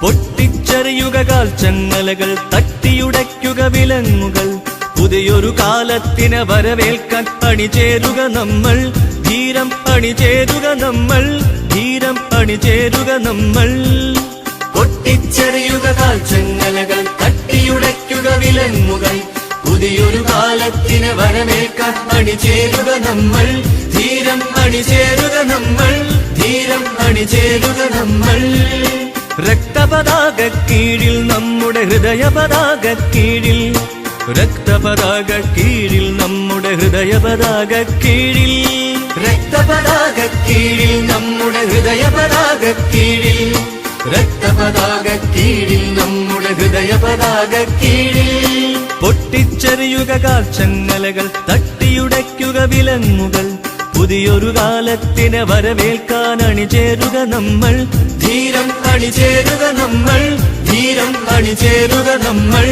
പൊട്ടിച്ചെറിയുക കാൽച്ചങ്ങലകൾ, തട്ടിയുടയ്ക്കുക വിലങ്ങുകൾ. പുതിയൊരു കാലത്തിനെ വരവേൽക്കാൻ അണിചേരുക നമ്മൾ, ധീരം അണിചേരുക നമ്മൾ, ധീരം അണിചേരുക നമ്മൾ. പൊട്ടിച്ചെറിയുക കാൽച്ചങ്ങലകൾ, തട്ടിയുടയ്ക്കുക വിലങ്ങുകൾ. പുതിയൊരു കാലത്തിനെ വരവേൽക്കാൻ അണിചേരുക നമ്മൾ, ധീരം അണിചേരുക നമ്മൾ, ധീരം അണിചേരുക നമ്മൾ. രക്തപതാക കീഴിൽ നമ്മുടെ ഹൃദയപതാക കീഴിൽ, രക്തപതാക കീഴിൽ നമ്മുടെ ഹൃദയപതാക കീഴിൽ, രക്തപതാക കീഴിൽ നമ്മുടെ ഹൃദയപതാക കീഴിൽ, രക്തപതാക കീഴിൽ നമ്മുടെ ഹൃദയപതാക കീഴിൽ. പൊട്ടിച്ചെറിയുക കാൽച്ചങ്ങലകൾ, തട്ടിയുടയ്ക്കുക വിലങ്ങുകൾ. പുതിയൊരു കാലത്തിനെ വരവേൽക്കാൻ അണിചേരുക നമ്മൾ, ധീരം അണിചേരുക നമ്മൾ, ധീരം അണിചേരുക നമ്മൾ.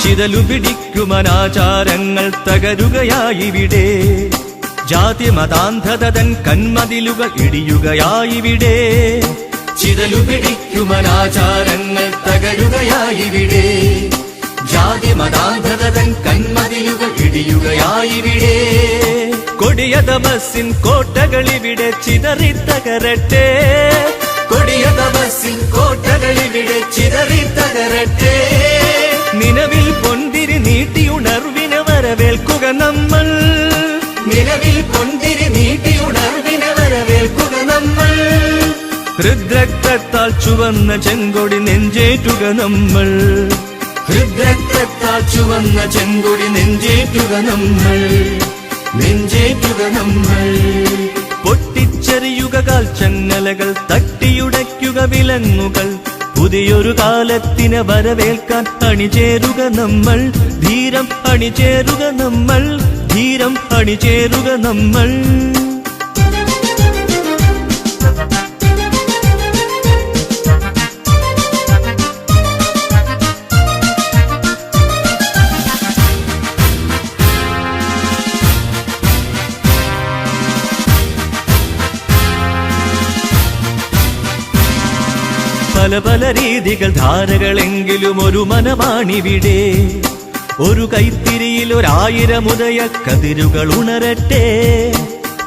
ചിതലുപിടിക്കുമനാചാരങ്ങൾ തകരുകയായിവിടെ, ജാതിമതാന്ധതൻ കന്മതിലുകൾ ഇടിയുകയായിവിടെ. ചിതലുപിടിക്കുമനാചാരങ്ങൾ തകരുകയായിവിടെ, ജാതിമതാന്ധതൻ കന്മതിലുകൾ ഇടിയുകയായിവിടെ. കൊടിയ തപസ്സിൻ കോട്ടകളിവിടെ ചിതറിത്തകരട്ടെ, കൊടിയ തപസ്സിൻ കോട്ടകളിവിടെ ചിതറിത്തകരട്ടെ. നിലവിൽ പൊന്തിരി നീട്ടി ഉണർവിനെ വരവേൽക്കുക നമ്മൾ, നിലവിൽ പൊന്തിരി നീട്ടി ഉണർവിനെ വരവേൽക്കുക നമ്മൾ. ഹൃദ്രക്തത്താൽ ചുവന്ന ചെങ്കൊടി നെഞ്ചേറ്റുക നമ്മൾ, ഹൃദ്രക്തത്താൽ ചുവന്ന ചെങ്കൊടി നെഞ്ചേറ്റുക നമ്മൾ, നെഞ്ചേറ്റുക നമ്മൾ. പൊട്ടിച്ചെറിയുക കാൽച്ചങ്ങലകൾ, തട്ടിയുടയ്ക്കുക വിലങ്ങുകൾ. പുതിയൊരു കാലത്തിനെ വരവേൽക്കാൻ അണിചേരുക നമ്മൾ, ധീരം അണിചേരുക നമ്മൾ, ധീരം അണിചേരുക നമ്മൾ. പല പല രീതികൾ ധാരകളെങ്കിലും ഒരു മനമാണിവിടെ, ഒരു കൈത്തിരിയിൽ 1000 ഉദയ കതിരുകൾ ഉണരട്ടെ.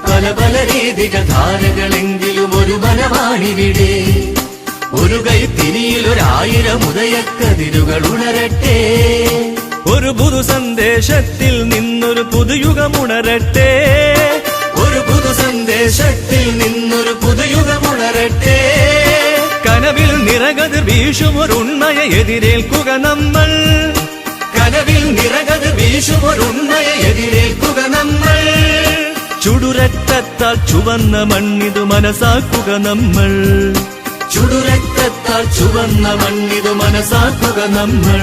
പല പല രീതികൾ ധാരകളെങ്കിലും ഒരു മനമാണിവിടെ, ഒരു കൈത്തിരിയിൽ 1000 ഉദയ കതിരുകൾ ഉണരട്ടെ. ഒരു പുതു സന്ദേശത്തിൽ നിന്നൊരു പുതുയുഗമുണരട്ടെ, ഒരു പുതു സന്ദേശത്തിൽ നിന്നൊരു പുതുയുഗമുണരട്ടെ. കനവിൽ നിറകതിർ വീശുമൊരുണ്മയെ എതിരേൽക്കുക നമ്മൾ, കനവിൽ നിറകതിർ വീശുമൊരുണ്മയെ എതിരേൽക്കുക നമ്മൾ. ചുടുരക്തത്താൽ ചുവന്ന മണ്ണിതു മനസാക്കുക നമ്മൾ, ചുടുരക്തത്താൽ ചുവന്ന മണ്ണിതു മനസാക്കുക നമ്മൾ,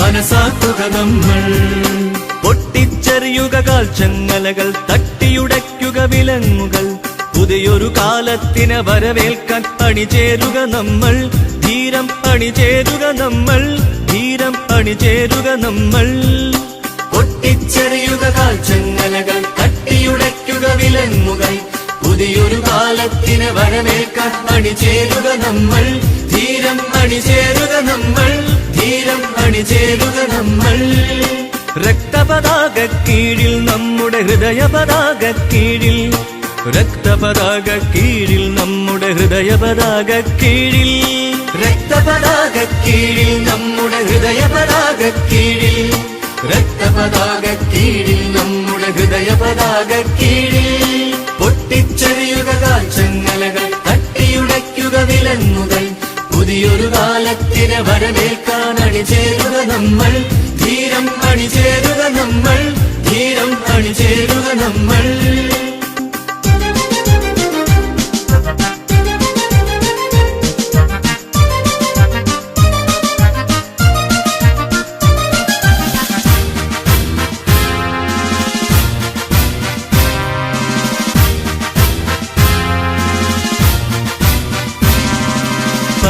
മനസാക്കുക നമ്മൾ. പൊട്ടിച്ചെറിയുക കാൽച്ചങ്ങലകൾ, തട്ടിയുടയ്ക്കുക വിലങ്ങുകൾ. പുതിയൊരു കാലത്തിനെ വരവേൽക്കാൻ അണിചേരുക നമ്മൾ, ധീരം അണിചേരുക നമ്മൾ, ധീരം അണിചേരുക നമ്മൾ. പൊട്ടിച്ചെറിയുക കാൽച്ചങ്ങലകൾ, തട്ടിയുടയ്ക്കുക വിലങ്ങുകൾ. പുതിയൊരു കാലത്തിനെ വരവേൽക്കാൻ അണിചേരുക നമ്മൾ, ധീരം അണിചേരുക നമ്മൾ, ധീരം അണിചേരുക നമ്മൾ. രക്തപതാക കീഴിൽ നമ്മുടെ ഹൃദയപതാക കീഴിൽ, രക്തപതാക കീഴിൽ നമ്മുടെ ഹൃദയപതാക കീഴിൽ, രക്തപതാക കീഴിൽ നമ്മുടെ ഹൃദയപതാക കീഴിൽ, രക്തപതാക കീഴിൽ നമ്മുടെ ഹൃദയപതാക കീഴിൽ. പൊട്ടിച്ചെറിയുക കാൽച്ചങ്ങലകൾ, തട്ടിയുടയ്ക്കുക വിലങ്ങുകൾ. പുതിയൊരു കാലത്തിനെ വരവേൽക്കാൻ അണിചേരുക നമ്മൾ, ധീരം അണിചേരുക നമ്മൾ, ധീരം അണിചേരുക നമ്മൾ.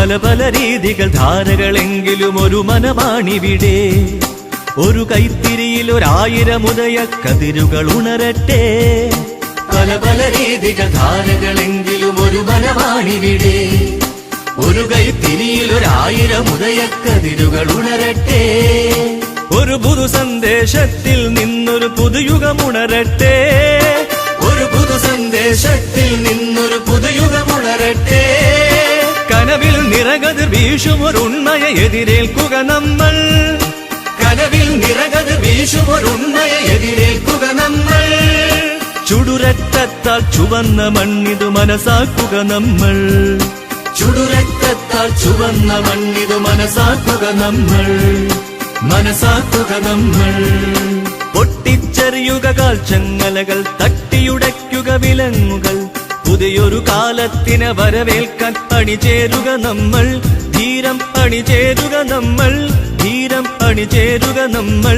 പല പല രീതികൾ ധാരകളെങ്കിലും ഒരു മനമാണിവിടെ. ഒരു കൈത്തിരിയിൽ 1000 ഉദയ കതിരുകൾ ഉണരട്ടെ. പല പല രീതികൾ ധാരകളെങ്കിലും ഒരു മനമാണിവിടെ. ഒരു കൈത്തിരിയിൽ 1000 ഉദയ കതിരുകൾ ഉണരട്ടെ. ഒരു പുതു സന്ദേശത്തിൽ നിന്നൊരു പുതുയുഗമുണരട്ടെ. ഒരു പുതു സന്ദേശത്തിൽ നിന്നൊരു പുതുയുഗമുണരട്ടെ. കനവിൽ നിറകതിർ വീശുമൊരുണ്മയെ എതിരേൽക്കുക നമ്മൾ. കനവിൽ നിറകതിർ വീശുമൊരുണ്മയെ എതിരേൽക്കുക നമ്മൾ. ചുടുരക്തത്താൽ ചുവന്ന മണ്ണിതു മനസാക്കുക നമ്മൾ. ചുടുരക്തത്താൽ ചുവന്ന മണ്ണിതു മനസാക്കുക നമ്മൾ. മനസാക്കുക നമ്മൾ. പൊട്ടിച്ചെറിയുക കാൽച്ചങ്ങലകൾ, തട്ടിയുടയ്ക്കുക വിലങ്ങുകൾ. പുതിയൊരു കാലത്തിനെ വരവേൽക്കാൻ അണിചേരുക നമ്മൾ. ധീരം അണിചേരുക നമ്മൾ. ധീരം അണിചേരുക നമ്മൾ.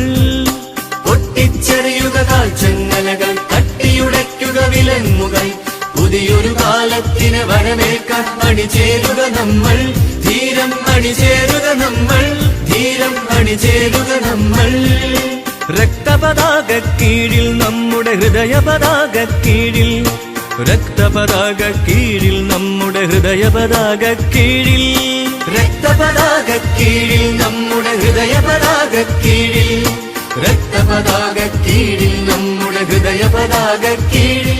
പൊട്ടിച്ചെറിയുക കാൽച്ചങ്ങലകൾ, തട്ടിയുടയ്ക്കുക വിലങ്ങുകൾ. പുതിയൊരു കാലത്തിനെ വരവേൽക്കാൻ അണിചേരുക നമ്മൾ. ധീരം അണിചേരുക നമ്മൾ. ധീരം അണിചേരുക നമ്മൾ. രക്തപതാക കീഴിൽ നമ്മുടെ ഹൃദയ പതാക കീഴിൽ. രക്തപതാക കീഴിൽ നമ്മുടെ ഹൃദയ പതാക കീഴിൽ. രക്തപതാക കീഴിൽ നമ്മുടെ ഹൃദയ പതാക കീഴിൽ. രക്തപതാക കീഴിൽ നമ്മുടെ ഹൃദയ പതാക കീഴിൽ.